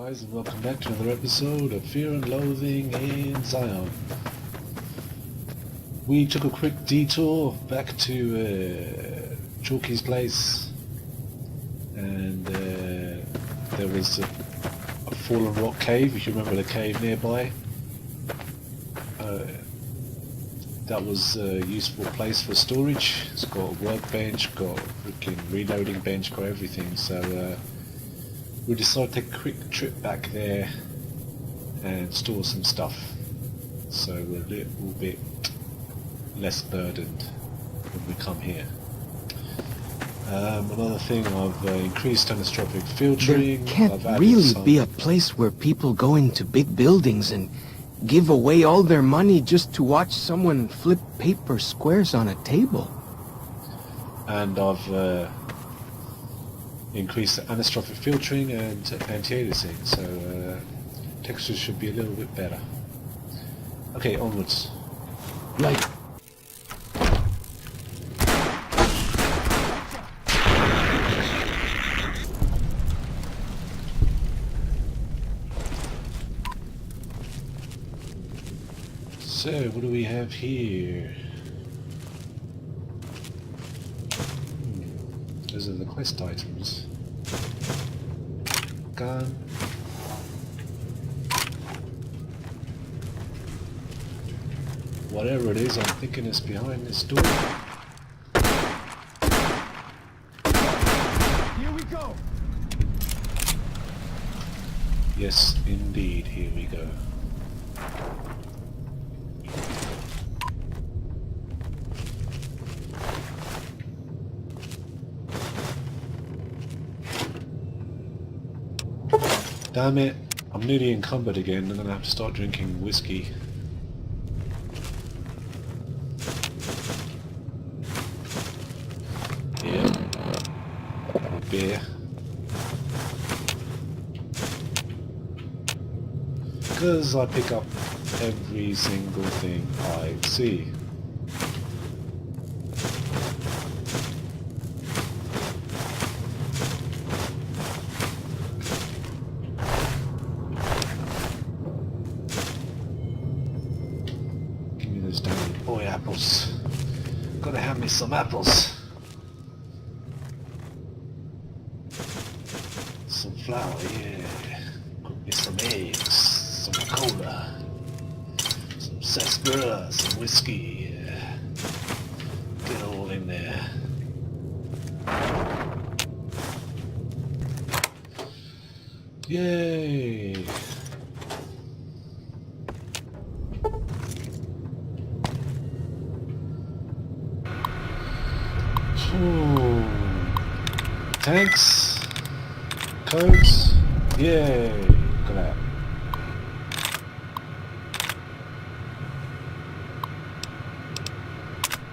guys, and welcome back to another episode of Fear and Loathing in Zion. We took a quick detour back to Chalky's place, and there was a fallen rock cave, if you remember the cave nearby. That was a useful place for storage. It's got a workbench, got a freaking reloading bench, got everything, so we decided to take a quick trip back there and store some stuff, so we're a little bit less burdened when we come here. Another thing, I've increased anisotropic filtering. There can't really be a place where people go into big buildings and give away all their money just to watch someone flip paper squares on a table. And I've increased the anisotropic filtering and anti-aliasing, so textures should be a little bit better. Okay, onwards. Like... So, what do we have here? Those are the quest items. Gun. Whatever it is, I'm thinking it's behind this door. Here we go! Yes, indeed, here we go. Damn it, I'm nearly encumbered again. I'm gonna have to start drinking whiskey. Yeah. Beer. Because I pick up every single thing I see. Boy, apples. Gotta have me some apples. Some flour, yeah. Cook me some eggs, some cola, some sarsaparilla, some whiskey, yeah. Get it all in there. Yay! Ooh. Tanks, codes, yay! Look at that.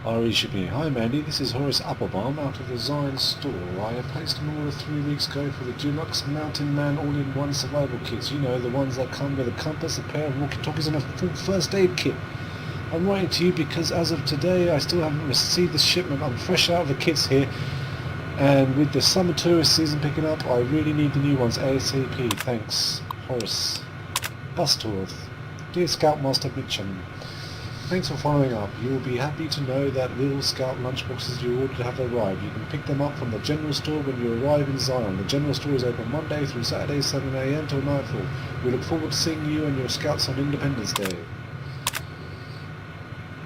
RE shipping. Hi Mandy, this is Horace Applebaum out of the Zion store. I have placed an order 3 weeks ago for the Deluxe Mountain Man all-in-one survival kits. You know, the ones that come with a compass, a pair of walkie-talkies and a full first aid kit. I'm writing to you because as of today I still haven't received the shipment. I'm fresh out of the kits here, and with the summer tourist season picking up, I really need the new ones ASAP. Thanks, Horace. Bustorth. Dear Scoutmaster Mitchum, thanks for following up. You will be happy to know that little Scout lunchboxes you ordered have arrived. You can pick them up from the general store when you arrive in Zion. The general store is open Monday through Saturday 7 AM till nightfall. We look forward to seeing you and your Scouts on Independence Day.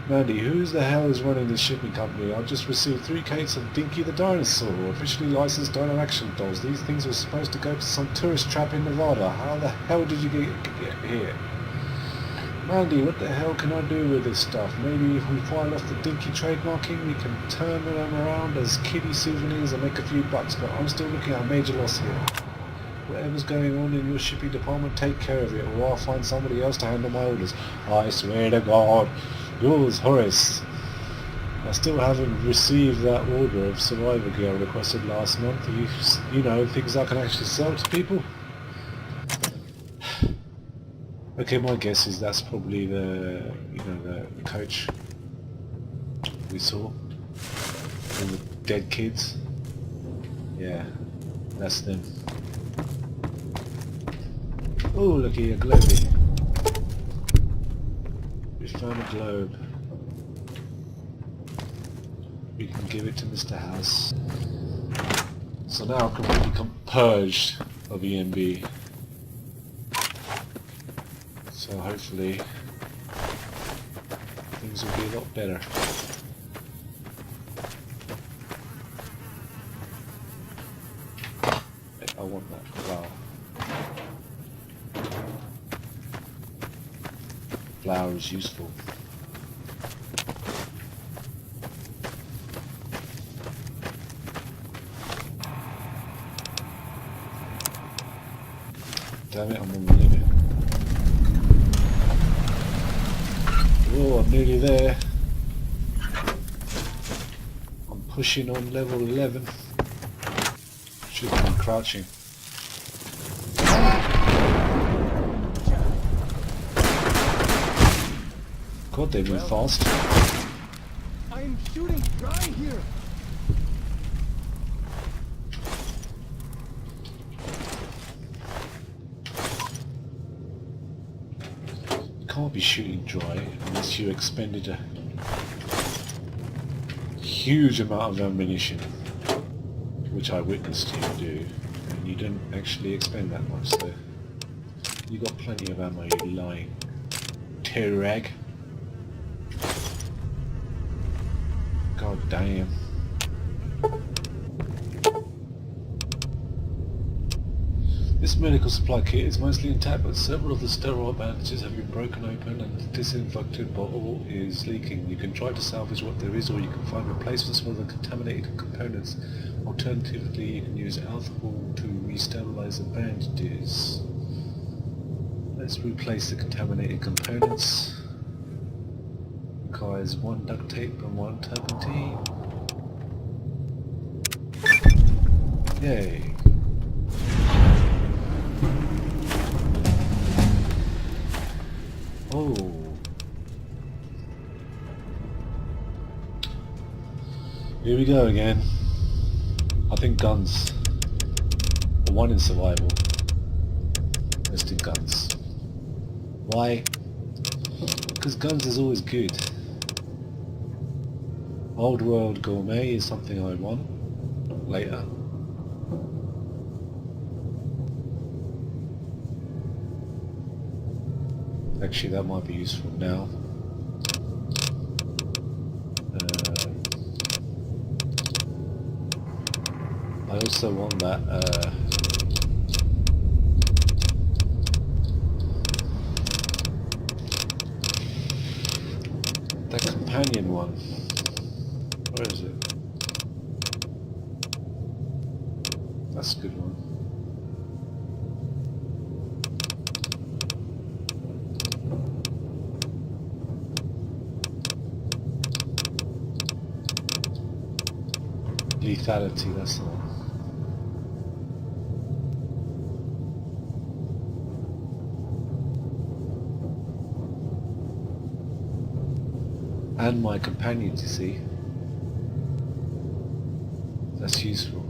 Mandy, who the hell is running this shipping company? I've just received 3 cases of Dinky the Dinosaur, officially licensed dino action dolls. These things were supposed to go to some tourist trap in Nevada. How the hell did you get here? Mandy, what the hell can I do with this stuff? Maybe if we file off the Dinky trademarking, we can turn them around as kiddie souvenirs and make a few bucks, but I'm still looking at a major loss here. Whatever's going on in your shipping department, take care of it, or I'll find somebody else to handle my orders. I swear to God. Yours, Horace. I still haven't received that order of survivor gear I requested last month. You know, things I can actually sell to people. Okay, my guess is that's probably the, the coach we saw. All the dead kids. Yeah, that's them. Oh, look here, globey. We found a globe. We can give it to Mr. House. So now I can become purged of EMB. So hopefully things will be a lot better. I want that flower. Flower is useful. Damn it, I'm on the limit. Oh, I'm nearly there. I'm pushing on level 11. Should have been crouching. God, they move fast. I'm shooting dry here. Can't be shooting dry unless you expended a huge amount of ammunition, which I witnessed you do, and you didn't actually expend that much, so you got plenty of ammo, you lying terrag. God damn. This medical supply kit is mostly intact, but several of the sterile bandages have been broken open and the disinfected bottle is leaking. You can try to salvage what there is, or you can find replacements for the contaminated components. Alternatively, you can use alcohol to re-sterilize the bandages. Let's replace the contaminated components. Requires 1 duct tape and 1 turpentine. Yay. Oh. Here we go again. I think guns. The one in survival. Let's do guns. Why? Because guns is always good. Old World Gourmet is something I want later. Actually, that might be useful now. I also want that that companion one. Where is it? That's a good one. Lethality, that's the one. And my companions, you see. That's useful.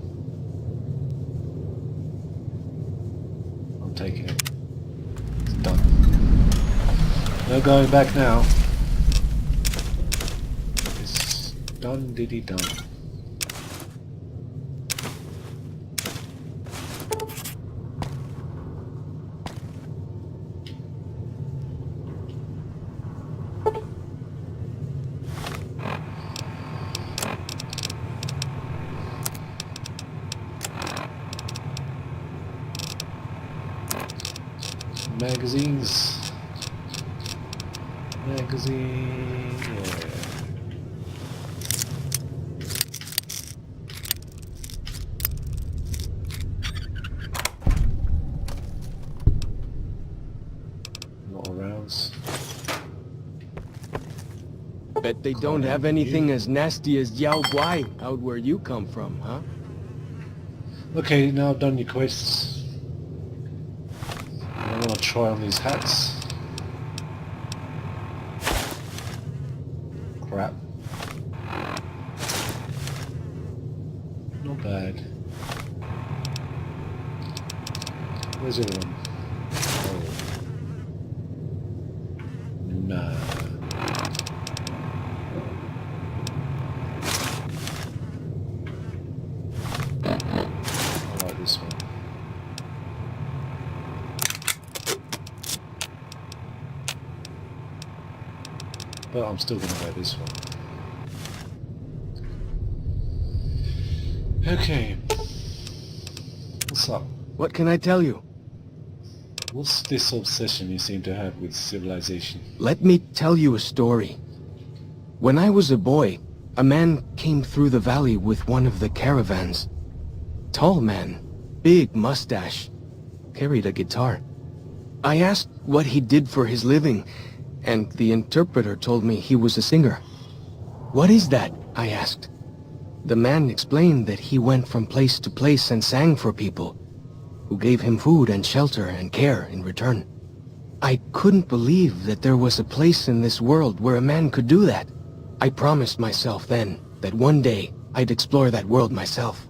I'm taking it. It's done. No going back now. It's done, diddy done. Magazines. Magazine. Yeah. Not rounds. Bet they don't have anything as nasty as Yao Guai out where you come from, huh? Okay, now I've done your quests. I want to try on these hats. Crap. Not bad. Where's everyone? Oh. Nah. I like this one. But I'm still going to wear this one. Okay. What's up? What can I tell you? What's this obsession you seem to have with civilization? Let me tell you a story. When I was a boy, a man came through the valley with one of the caravans. Tall man, big mustache, carried a guitar. I asked what he did for his living, and the interpreter told me he was a singer. What is that? I asked. The man explained that he went from place to place and sang for people, who gave him food and shelter and care in return. I couldn't believe that there was a place in this world where a man could do that. I promised myself then that one day I'd explore that world myself.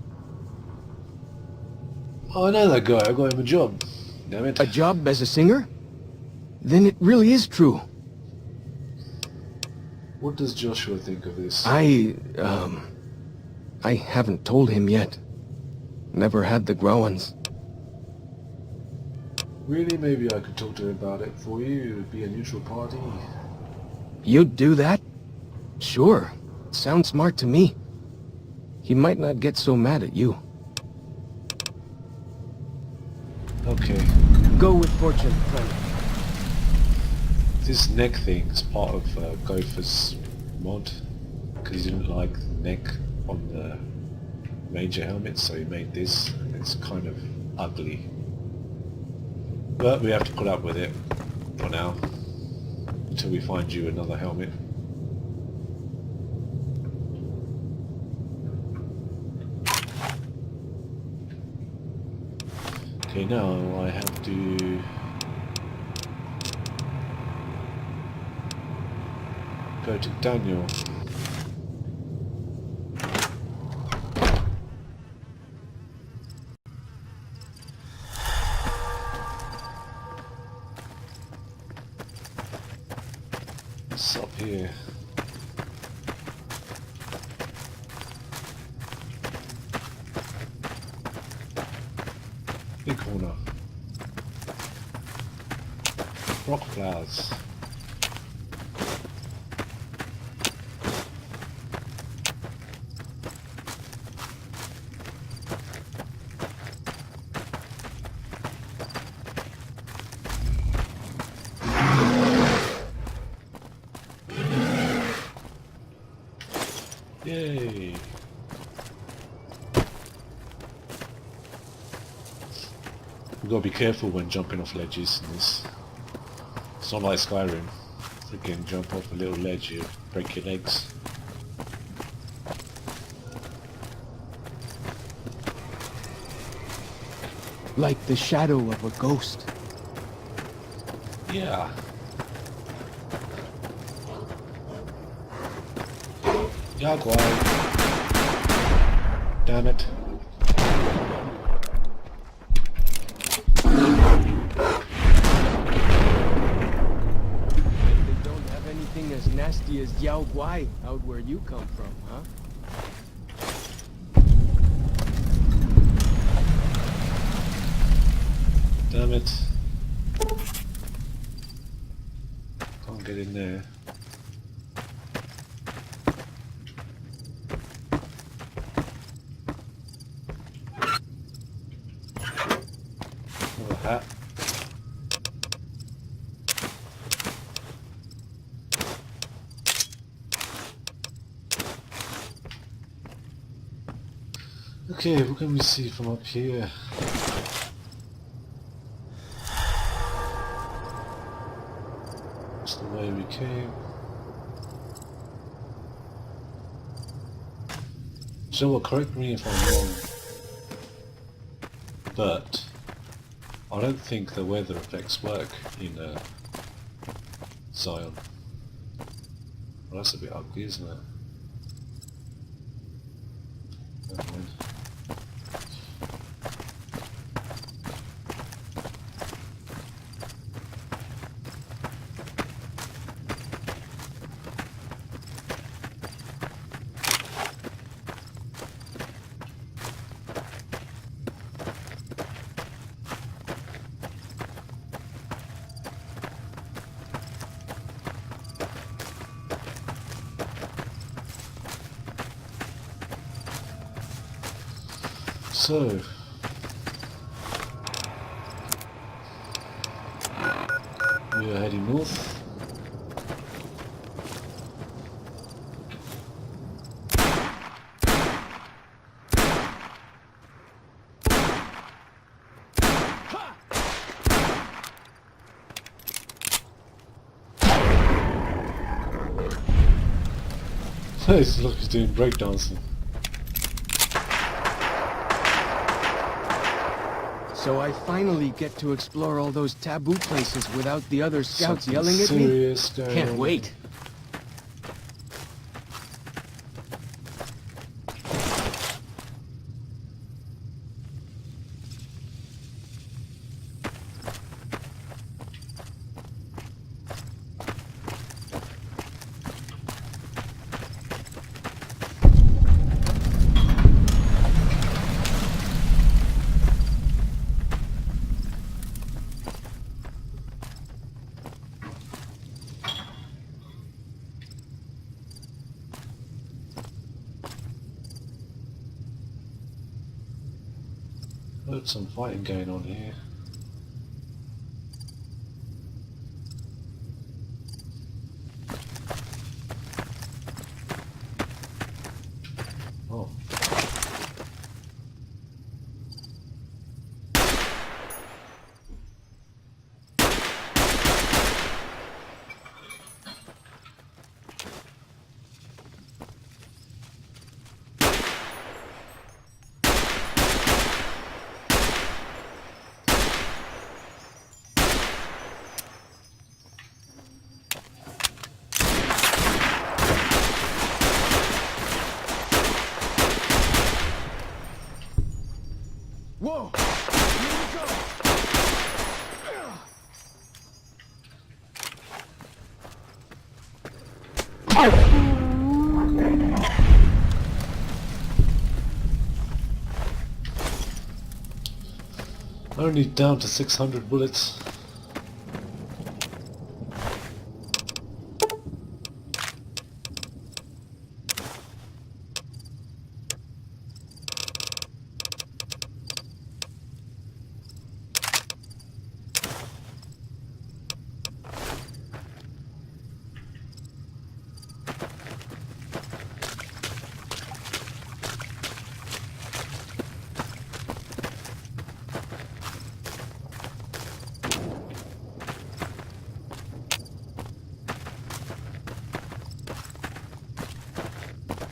Oh, I know that guy. I got him a job. Damn it. A job as a singer? Then it really is true. What does Joshua think of this? I haven't told him yet. Never had the growins. Really? Maybe I could talk to him about it for you. It would be a neutral party. You'd do that? Sure. Sounds smart to me. He might not get so mad at you. Okay. Go with fortune, friend. This neck thing is part of Gopher's mod. Because he didn't like the neck on the Ranger helmet, so he made this. It's kind of ugly. But we have to put up with it for now. Until we find you another helmet. Okay, now I have to go to Daniel. What's up here? Big corner. Rock flowers. Yay! We've got to be careful when jumping off ledges in this. It's not like Skyrim. Freaking jump off a little ledge, you break your legs. Like the shadow of a ghost. Yeah. Jaguar. Damn it. They don't have anything as nasty as Yao Guai out where you come from, huh? Damn it. Can't get in there. Oh, hat. Okay, what can we see from up here? That's the way we came. So, well, correct me if I'm wrong, but I don't think the weather effects work in Zion. Well, that's a bit ugly, isn't it? Never mind. So, we are heading north. Look, he's doing breakdancing. So I finally get to explore all those taboo places without the other scouts Something yelling at me? serious going Can't on. wait. Heard some fighting going on here. Oh. Whoa! Here we go! Only down to 600 bullets.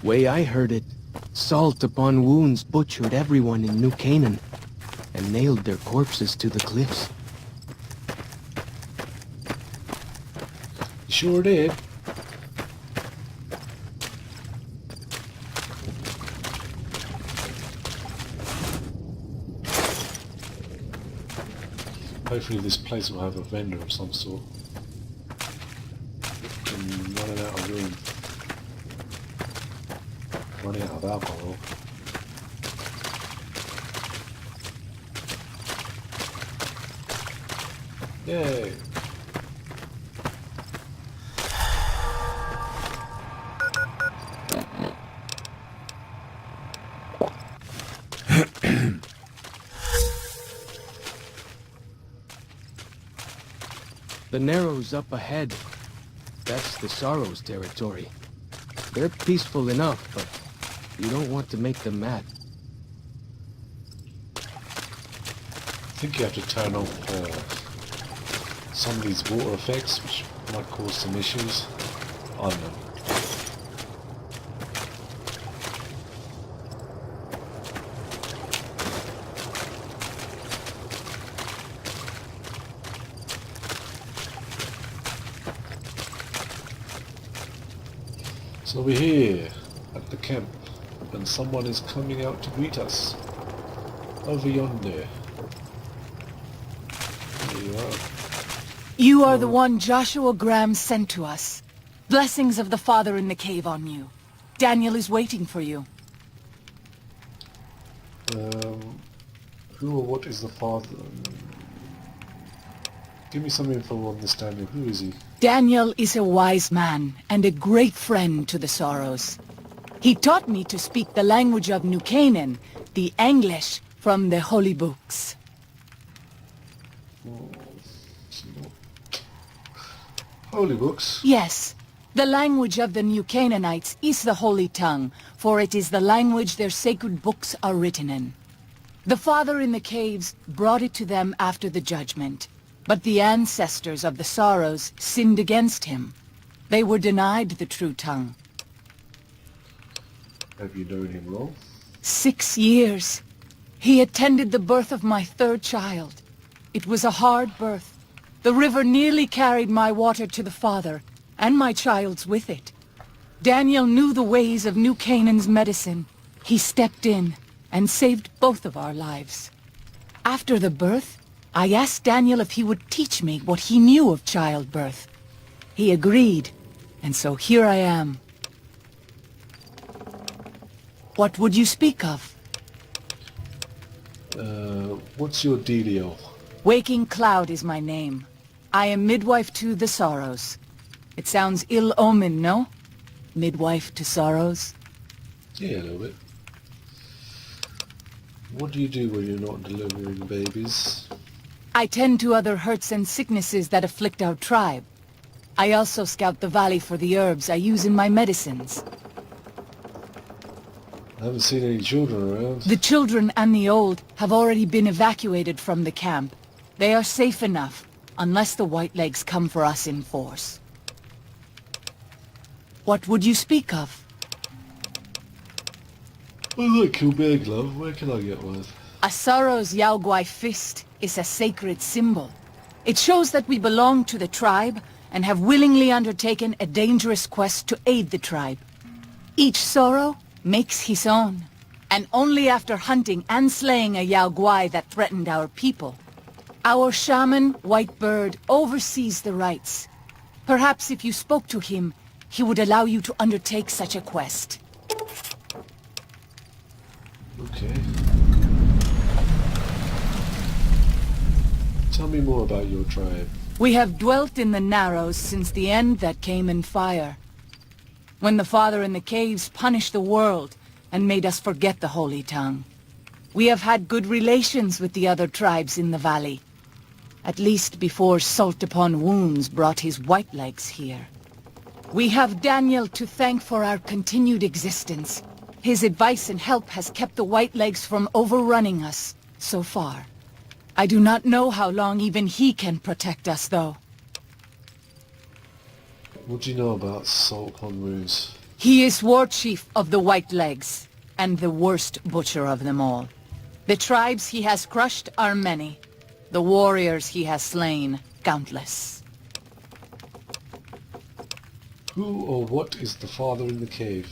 Way I heard it, salt upon wounds butchered everyone in New Canaan and nailed their corpses to the cliffs. Sure did. Hopefully this place will have a vendor of some sort. I'm running out of room. Running out of alcohol. Yay! The Narrows up ahead. That's the Sorrows territory. They're peaceful enough, but you don't want to make them mad. I think you have to turn off some of these water effects, which might cause some issues. I don't know. So we're here at the camp, and someone is coming out to greet us. Over yonder. There you are. You are the one Joshua Graham sent to us. Blessings of the Father in the cave on you. Daniel is waiting for you. Who or what is the father? Give me some info on this Daniel. Who is he? Daniel is a wise man and a great friend to the Sorrows. He taught me to speak the language of New Canaan, the English, from the holy books. Holy books? Yes. The language of the New Canaanites is the Holy Tongue, for it is the language their sacred books are written in. The Father in the caves brought it to them after the judgment, but the ancestors of the Sorrows sinned against him. They were denied the true tongue. Have you known him long? 6 years. He attended the birth of my 3rd child. It was a hard birth. The river nearly carried my water to the Father, and my child's with it. Daniel knew the ways of New Canaan's medicine. He stepped in and saved both of our lives. After the birth, I asked Daniel if he would teach me what he knew of childbirth. He agreed, and so here I am. What would you speak of? What's your dealio? Waking Cloud is my name. I am midwife to the Sorrows. It sounds ill-omened, no? Midwife to Sorrows? Yeah, a little bit. What do you do when you're not delivering babies? I tend to other hurts and sicknesses that afflict our tribe. I also scout the valley for the herbs I use in my medicines. I haven't seen any children around. The children and the old have already been evacuated from the camp. They are safe enough, unless the Whitelegs come for us in force. What would you speak of? I like Kilbear glove. Where can I get one? A Sorrow's Yaoguai fist is a sacred symbol. It shows that we belong to the tribe and have willingly undertaken a dangerous quest to aid the tribe. Each Sorrow makes his own, and only after hunting and slaying a Yaoguai that threatened our people. Our shaman, Whitebird, oversees the rites. Perhaps if you spoke to him, he would allow you to undertake such a quest. Okay. Tell me more about your tribe. We have dwelt in the Narrows since the end that came in fire. When the Father in the caves punished the world and made us forget the Holy Tongue. We have had good relations with the other tribes in the valley. At least before Salt Upon Wounds brought his Whitelegs here. We have Daniel to thank for our continued existence. His advice and help has kept the Whitelegs from overrunning us, so far. I do not know how long even he can protect us, though. What do you know about Salt Upon Wounds? He is war chief of the Whitelegs, and the worst butcher of them all. The tribes he has crushed are many. The warriors he has slain, countless. Who or what is the Father in the cave?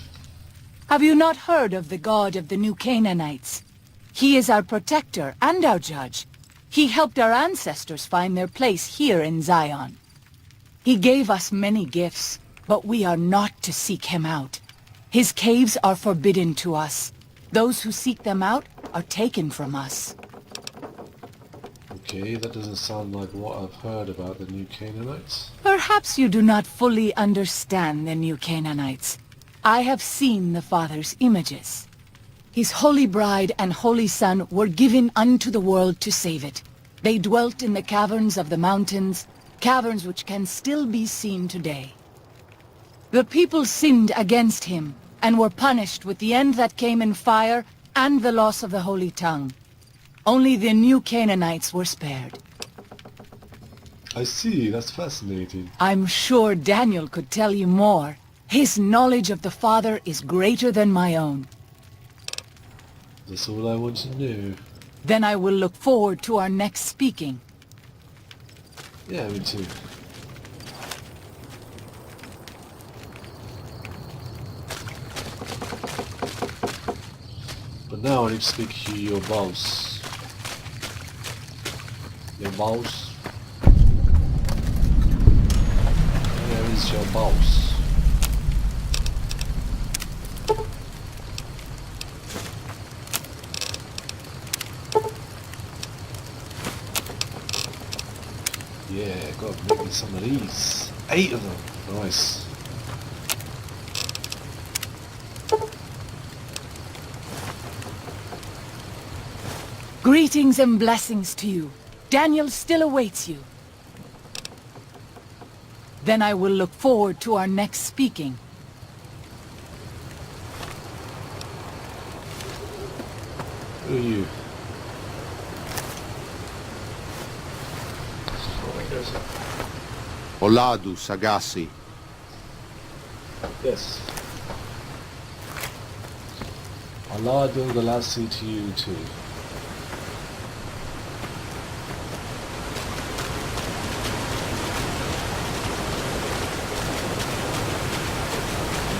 Have you not heard of the god of the New Canaanites? He is our protector and our judge. He helped our ancestors find their place here in Zion. He gave us many gifts, but we are not to seek him out. His caves are forbidden to us. Those who seek them out are taken from us. Okay, that doesn't sound like what I've heard about the New Canaanites. Perhaps you do not fully understand the New Canaanites. I have seen the Father's images. His holy bride and holy son were given unto the world to save it. They dwelt in the caverns of the mountains, caverns which can still be seen today. The people sinned against him, and were punished with the end that came in fire and the loss of the Holy Tongue. Only the New Canaanites were spared. I see, that's fascinating. I'm sure Daniel could tell you more. His knowledge of the Father is greater than my own. That's all I want to know. Then I will look forward to our next speaking. Yeah, me too. But now I need to speak to your boss. Your boss? Where is your boss? Yeah, gotta make me some of these. 8 of them. Nice. Greetings and blessings to you. Daniel still awaits you. Then I will look forward to our next speaking. Who are you? Oladu Sagasi. Yes. Allah Galassi to you too.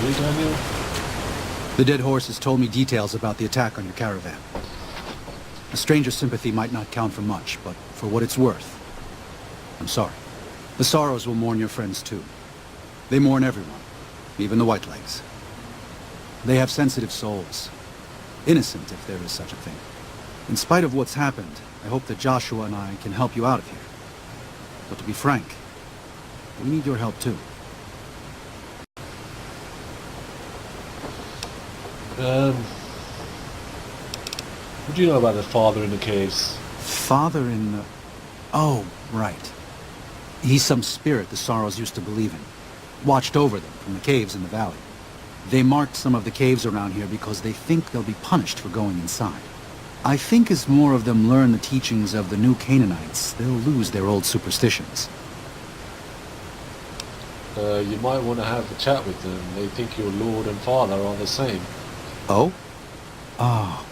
You, Daniel? The dead horse has told me details about the attack on your caravan. A stranger's sympathy might not count for much, but for what it's worth, I'm sorry. The Sorrows will mourn your friends too. They mourn everyone, even the Whitelegs. They have sensitive souls. Innocent, if there is such a thing. In spite of what's happened, I hope that Joshua and I can help you out of here. But to be frank, we need your help too. What do you know about the father in the caves? Father in the... Oh, right. He's some spirit the Sorrows used to believe in. Watched over them from the caves in the valley. They marked some of the caves around here because they think they'll be punished for going inside. I think as more of them learn the teachings of the new Canaanites, they'll lose their old superstitions. You might want to have a chat with them. They think your lord and father are the same. Oh? Oh.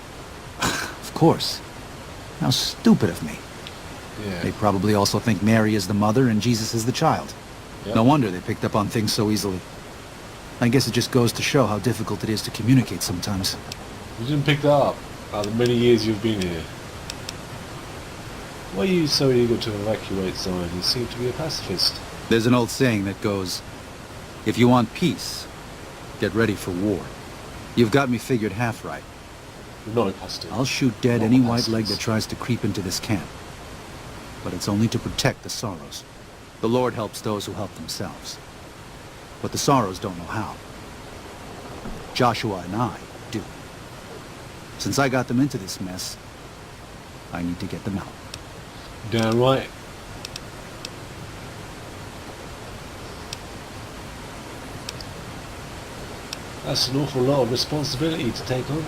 Of course. How stupid of me. Yeah. They probably also think Mary is the mother and Jesus is the child. Yep. No wonder they picked up on things so easily. I guess it just goes to show how difficult it is to communicate sometimes. You didn't pick that up out of the many years you've been here. Why are you so eager to evacuate Zion? You seem to be a pacifist. There's an old saying that goes, if you want peace, get ready for war. You've got me figured half right. You're not a pacifist. I'll shoot dead Not any a white leg pacifist. that tries to creep into this camp. But it's only to protect the Sorrows. The Lord helps those who help themselves. But the Sorrows don't know how. Joshua and I do. Since I got them into this mess, I need to get them out. Damn right. That's an awful lot of responsibility to take on.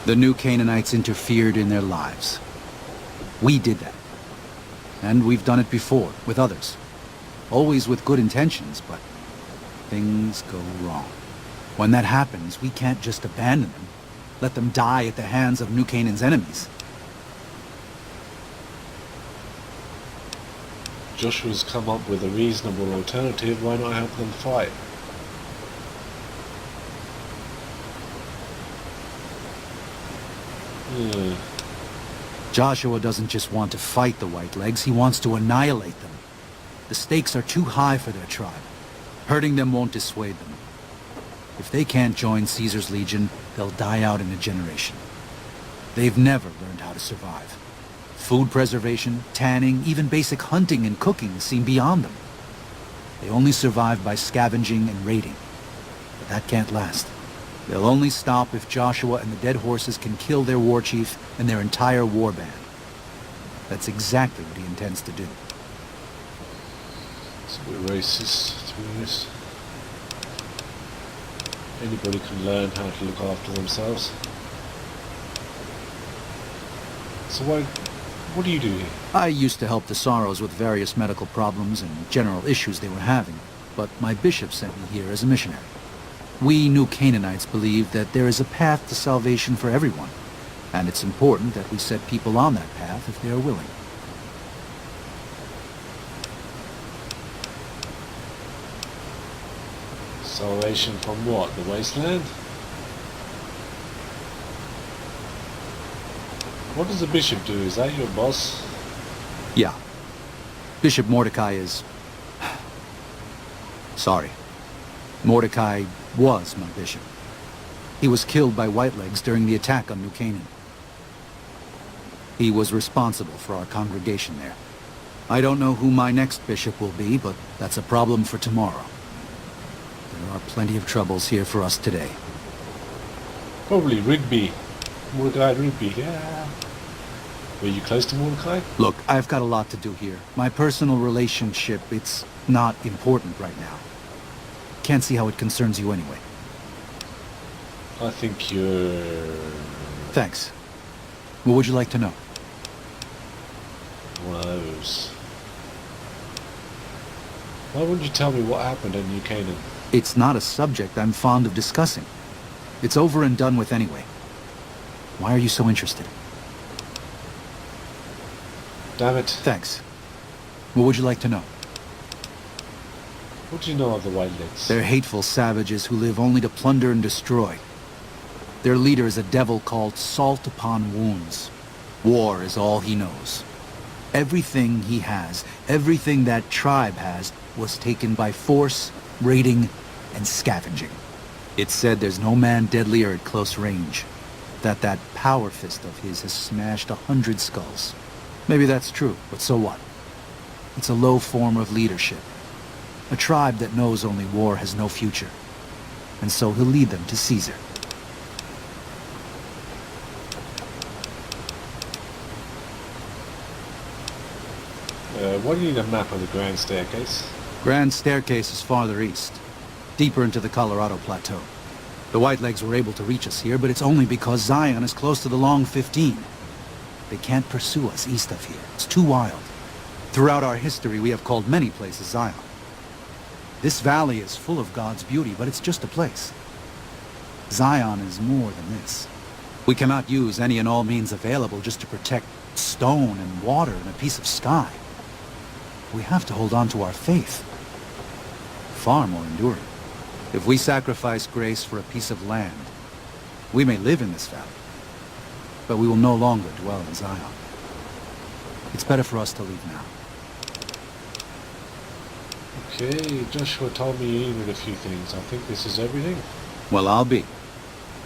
The new Canaanites interfered in their lives. We did that. And we've done it before, with others. Always with good intentions, but things go wrong. When that happens, we can't just abandon them. Let them die at the hands of New Canaan's enemies. Joshua's come up with a reasonable alternative. Why not help them fight? Yeah. Joshua doesn't just want to fight the Whitelegs, he wants to annihilate them. The stakes are too high for their tribe. Hurting them won't dissuade them. If they can't join Caesar's legion, they'll die out in a generation. They've never learned how to survive. Food preservation, tanning, even basic hunting and cooking seem beyond them. They only survive by scavenging and raiding. But that can't last. They'll only stop if Joshua and the dead horses can kill their war chief and their entire war band. That's exactly what he intends to do. It's a bit racist, to be honest. Anybody can learn how to look after themselves. So what do you do here? I used to help the Sorrows with various medical problems and general issues they were having, but my bishop sent me here as a missionary. We New Canaanites believe that there is a path to salvation for everyone, and it's important that we set people on that path if they are willing. Salvation from what? The wasteland? What does the bishop do? Is that your boss? Yeah. Bishop Mordecai is... Sorry. Mordecai was my bishop. He was killed by Whitelegs during the attack on New Canaan. He was responsible for our congregation there. I don't know who my next bishop will be, but that's a problem for tomorrow. There are plenty of troubles here for us today. Probably Rigby. Mordecai Rigby, yeah. Were you close to Mordecai? Look, I've got a lot to do here. My personal relationship, it's not important right now. Can't see how it concerns you anyway. I think you're... Thanks. What would you like to know? one of those. Why wouldn't you tell me what happened in New Canaan? It's not a subject I'm fond of discussing. It's over and done with anyway. Why are you so interested? Damn it. Thanks. What would you like to know? What do you know of the Whitelegs? They're hateful savages who live only to plunder and destroy. Their leader is a devil called Salt Upon Wounds. War is all he knows. Everything he has, everything that tribe has, was taken by force, raiding, and scavenging. It's said there's no man deadlier at close range. That power fist of his has smashed 100 skulls. Maybe that's true, but so what? It's a low form of leadership. A tribe that knows only war has no future. And so he'll lead them to Caesar. Why do you need a map of the Grand Staircase? Grand Staircase is farther east, deeper into the Colorado Plateau. The Whitelegs were able to reach us here, but it's only because Zion is close to the Long 15. They can't pursue us east of here. It's too wild. Throughout our history, we have called many places Zion. This valley is full of God's beauty, but it's just a place. Zion is more than this. We cannot use any and all means available just to protect stone and water and a piece of sky. We have to hold on to our faith. Far more enduring. If we sacrifice grace for a piece of land, we may live in this valley, but we will no longer dwell in Zion. It's better for us to leave now. Okay, Joshua told me you needed a few things. I think this is everything. Well, I'll be.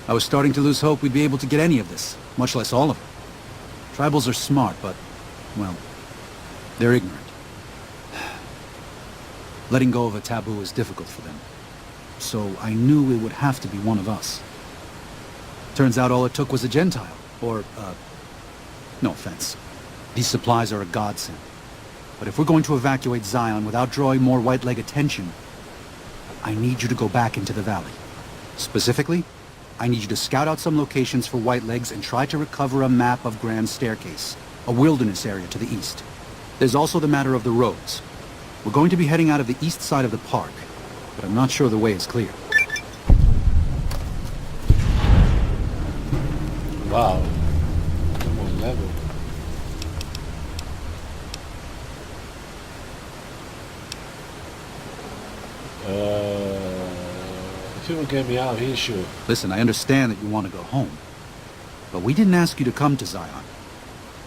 I was starting to lose hope we'd be able to get any of this, much less all of it. Tribals are smart, but, well, they're ignorant. Letting go of a taboo is difficult for them. So I knew it would have to be one of us. Turns out all it took was a Gentile. Or, no offense. These supplies are a godsend. But if we're going to evacuate Zion without drawing more Whiteleg attention, I need you to go back into the valley. Specifically, I need you to scout out some locations for Whitelegs and try to recover a map of Grand Staircase, a wilderness area to the east. There's also the matter of the roads. We're going to be heading out of the east side of the park, but I'm not sure the way is clear. Wow. I'm on level. If you will get me out of here, sure. Listen, I understand that you want to go home, but we didn't ask you to come to Zion.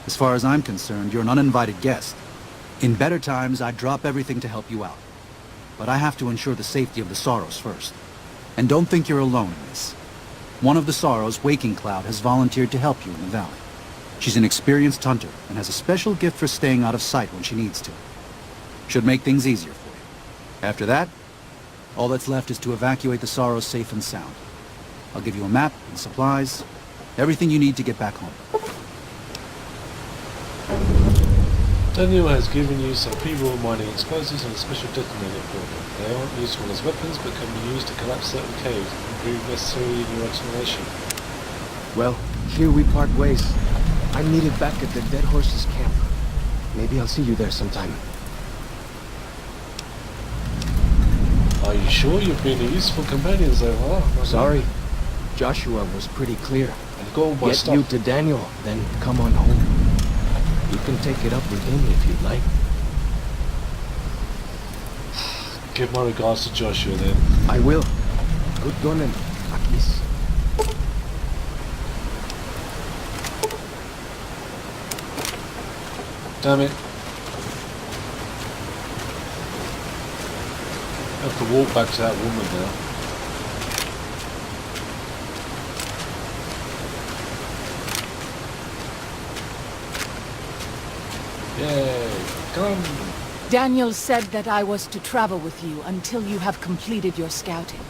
As far as I'm concerned, you're an uninvited guest. In better times, I'd drop everything to help you out. But I have to ensure the safety of the Sorrows first. And don't think you're alone in this. One of the Sorrows, Waking Cloud, has volunteered to help you in the valley. She's an experienced hunter and has a special gift for staying out of sight when she needs to. Should make things easier for you. After that, all that's left is to evacuate the Sorrows safe and sound. I'll give you a map and supplies, everything you need to get back home. Daniel has given you some pre-war mining explosives and a special detonator for them. They aren't useful as weapons, but can be used to collapse certain caves and prove necessary in your exploration. Well, here we part ways. I'm needed back at the Dead Horses camp. Maybe I'll see you there sometime. Are you sure you've been a useful companion so far? Sorry. Joshua was pretty clear. And got all my Get stuff. you to Daniel, then come on home. You can take it up with him if you'd like. Give my regards to Joshua then. I will. Good gunning, Akis. Damn it. I have to walk back to that woman now. Yay, come! Daniel said that I was to travel with you until you have completed your scouting.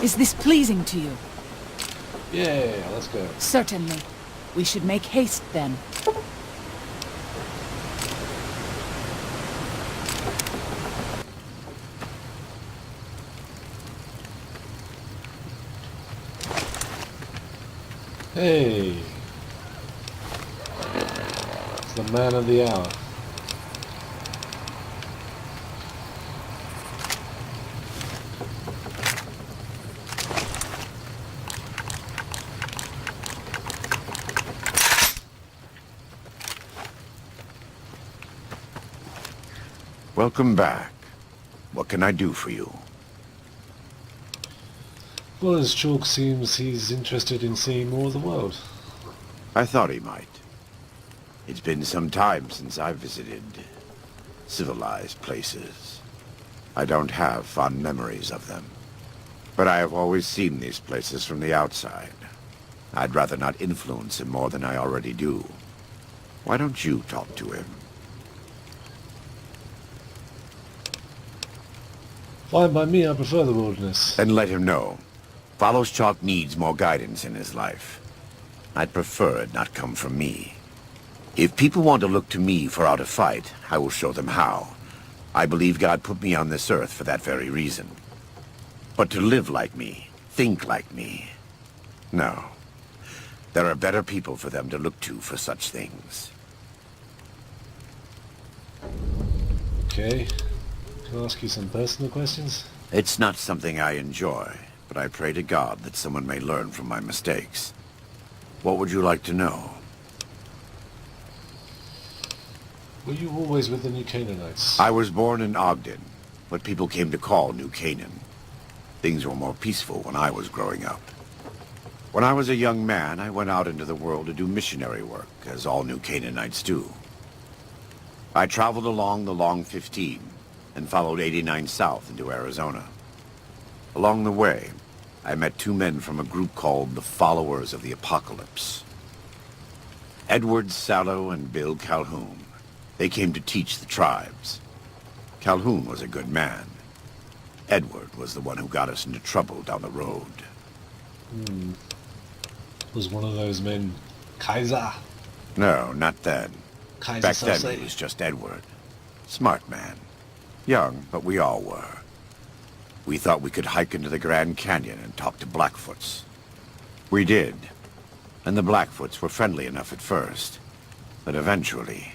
Is this pleasing to you? Yeah, let's go. Certainly. We should make haste then. Hey! It's the man of the hour. Welcome back. What can I do for you? Well, as Chalk seems he's interested in seeing more of the world. I thought he might. It's been some time since I visited civilized places. I don't have fond memories of them. But I have always seen these places from the outside. I'd rather not influence him more than I already do. Why don't you talk to him? Fine by me, I prefer the wilderness. And let him know. Follows Chalk needs more guidance in his life. I'd prefer it not come from me. If people want to look to me for how to fight, I will show them how. I believe God put me on this earth for that very reason. But to live like me, think like me, no. There are better people for them to look to for such things. Okay. Can I ask you some personal questions? It's not something I enjoy, but I pray to God that someone may learn from my mistakes. What would you like to know? Were you always with the New Canaanites? I was born in Ogden, what people came to call New Canaan. Things were more peaceful when I was growing up. When I was a young man, I went out into the world to do missionary work, as all New Canaanites do. I traveled along the Long 15 and followed 89 south into Arizona. Along the way, I met two men from a group called the Followers of the Apocalypse. Edward Sallow and Bill Calhoun. They came to teach the tribes. Calhoun was a good man. Edward was the one who got us into trouble down the road. Was one of those men Kaiser? No, not then. Kaiser Back then, Sose? he was just Edward. Smart man. Young, but we all were. We thought we could hike into the Grand Canyon and talk to Blackfoots. We did. And the Blackfoots were friendly enough at first. But eventually...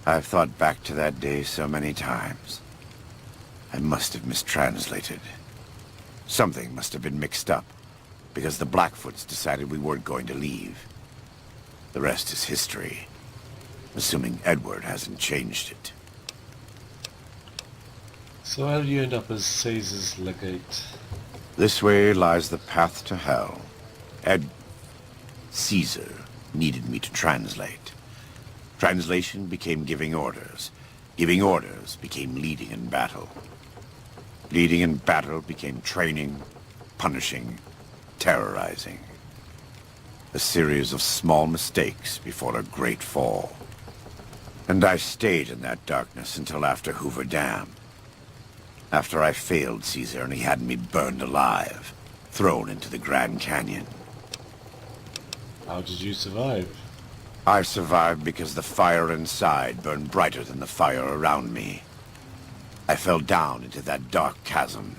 I've thought back to that day so many times. I must have mistranslated. Something must have been mixed up, because the Blackfoots decided we weren't going to leave. The rest is history, assuming Edward hasn't changed it. So how did you end up as Caesar's legate? This way lies the path to hell. Caesar needed me to translate. Translation became giving orders. Giving orders became leading in battle. Leading in battle became training, punishing, terrorizing. A series of small mistakes before a great fall. And I stayed in that darkness until after Hoover Dam. After I failed Caesar and he had me burned alive, thrown into the Grand Canyon. How did you survive? I survived because the fire inside burned brighter than the fire around me. I fell down into that dark chasm.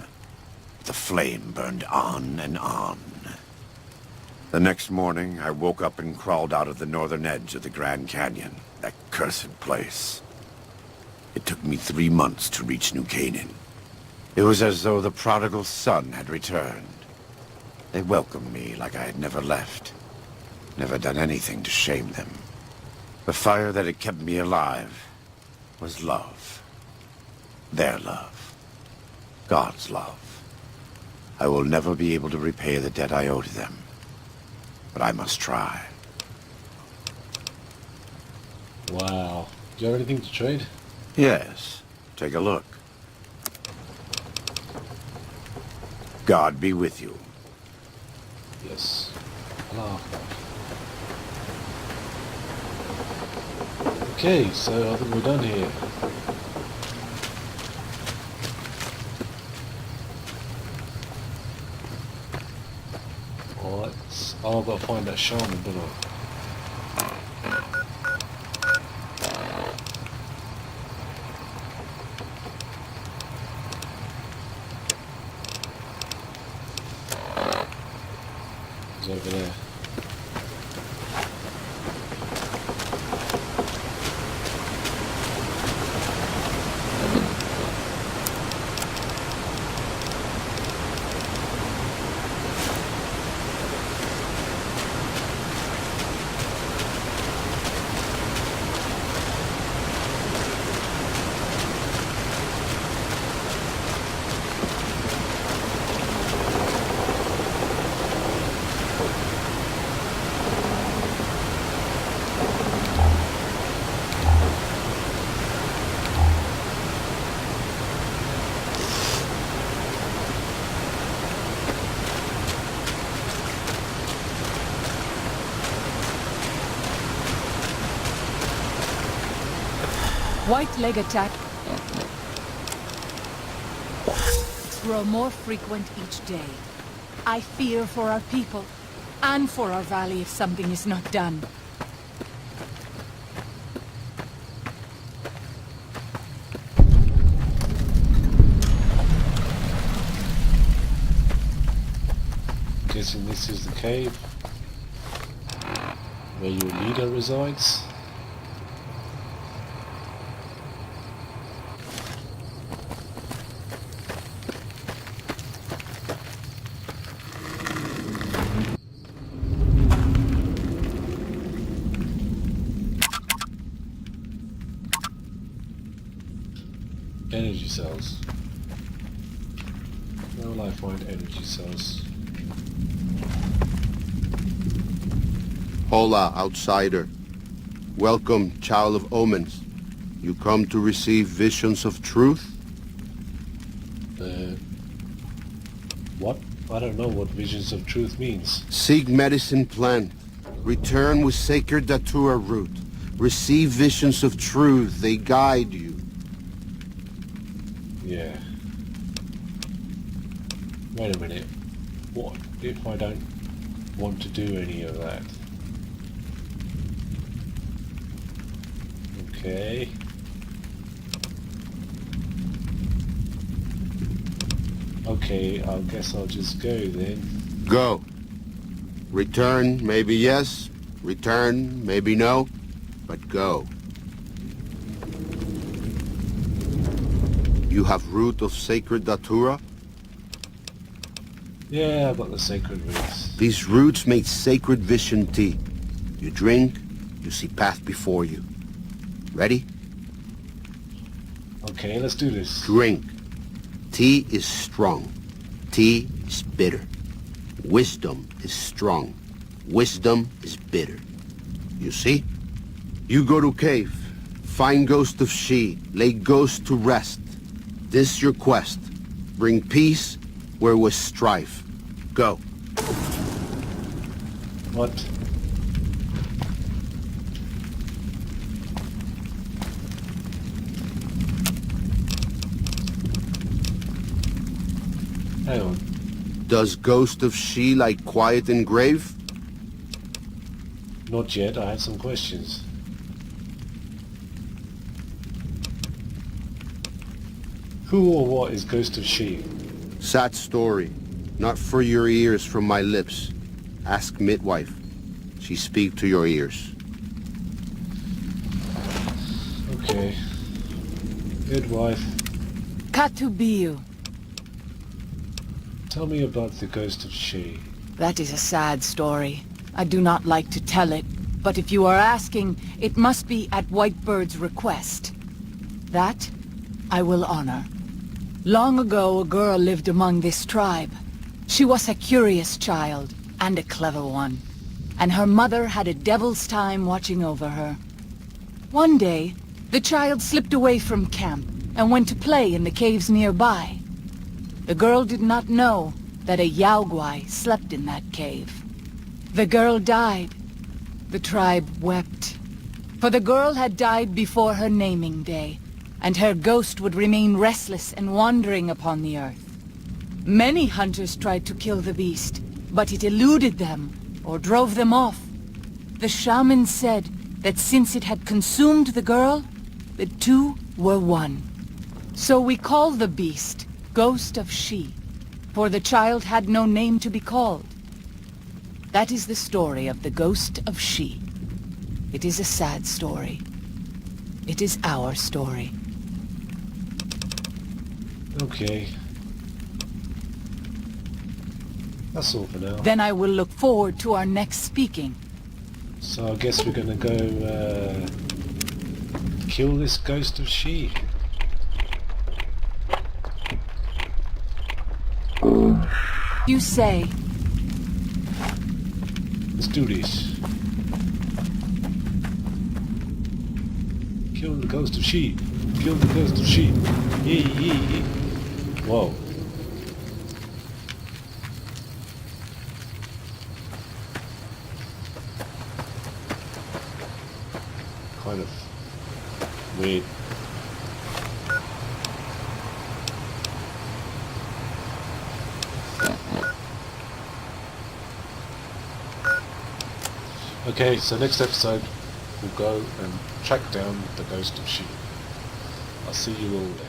The flame burned on and on. The next morning, I woke up and crawled out of the northern edge of the Grand Canyon, that cursed place. It took me 3 months to reach New Canaan. It was as though the prodigal son had returned. They welcomed me like I had never left. Never done anything to shame them. The fire that had kept me alive was love. Their love. God's love. I will never be able to repay the debt I owe to them. But I must try. Wow. Do you have anything to trade? Yes. Take a look. God be with you. Yes. Allah. Okay, so I think we're done here. Alright. Oh, I've got to find that shaman, don't I? He's over there. White leg attack grow more frequent each day. I fear for our people, and for our valley if something is not done. Guessing this is the cave where your leader resides. Energy cells. Where will I find energy cells? Hola, outsider. Welcome, child of omens. You come to receive visions of truth? What? I don't know what visions of truth means. Seek medicine plant. Return with sacred datura root. Receive visions of truth. They guide you. Yeah. Wait a minute. What if I don't want to do any of that? Okay. Okay, I guess I'll just go then. Go. Return, maybe yes. Return, maybe no. But go. You have root of sacred datura? Yeah, I've got the sacred roots. These roots make sacred vision tea. You drink, you see path before you. Ready? Okay, let's do this. Drink. Tea is strong. Tea is bitter. Wisdom is strong. Wisdom is bitter. You see? You go to cave. Find ghost of she. Lay ghost to rest. This your quest. Bring peace where was strife. Go. What? Hang on. Does ghost of she like quiet in grave? Not yet, I had some questions. Who or what is Ghost of She? Sad story. Not for your ears from my lips. Ask midwife. She speak to your ears. Okay. Midwife, Katubiu. tell me about the Ghost of She. That is a sad story. I do not like to tell it, but if you are asking, it must be at Whitebird's request. That I will honor. Long ago, a girl lived among this tribe. She was a curious child, and a clever one. And her mother had a devil's time watching over her. One day, the child slipped away from camp and went to play in the caves nearby. The girl did not know that a Yaoguai slept in that cave. The girl died. The tribe wept. For the girl had died before her naming day, and her ghost would remain restless and wandering upon the earth. Many hunters tried to kill the beast, but it eluded them or drove them off. The shaman said that since it had consumed the girl, the two were one. So we call the beast Ghost of She, for the child had no name to be called. That is the story of the Ghost of She. It is a sad story. It is our story. Okay. That's all for now. Then I will look forward to our next speaking. So I guess we're gonna go kill this Ghost of She. You say, Let's do this. Kill the Ghost of She. Kill the Ghost of She. Yee. Whoa. Kind of weird Okay, so next episode we'll go and track down the ghost of She. I'll see you all there.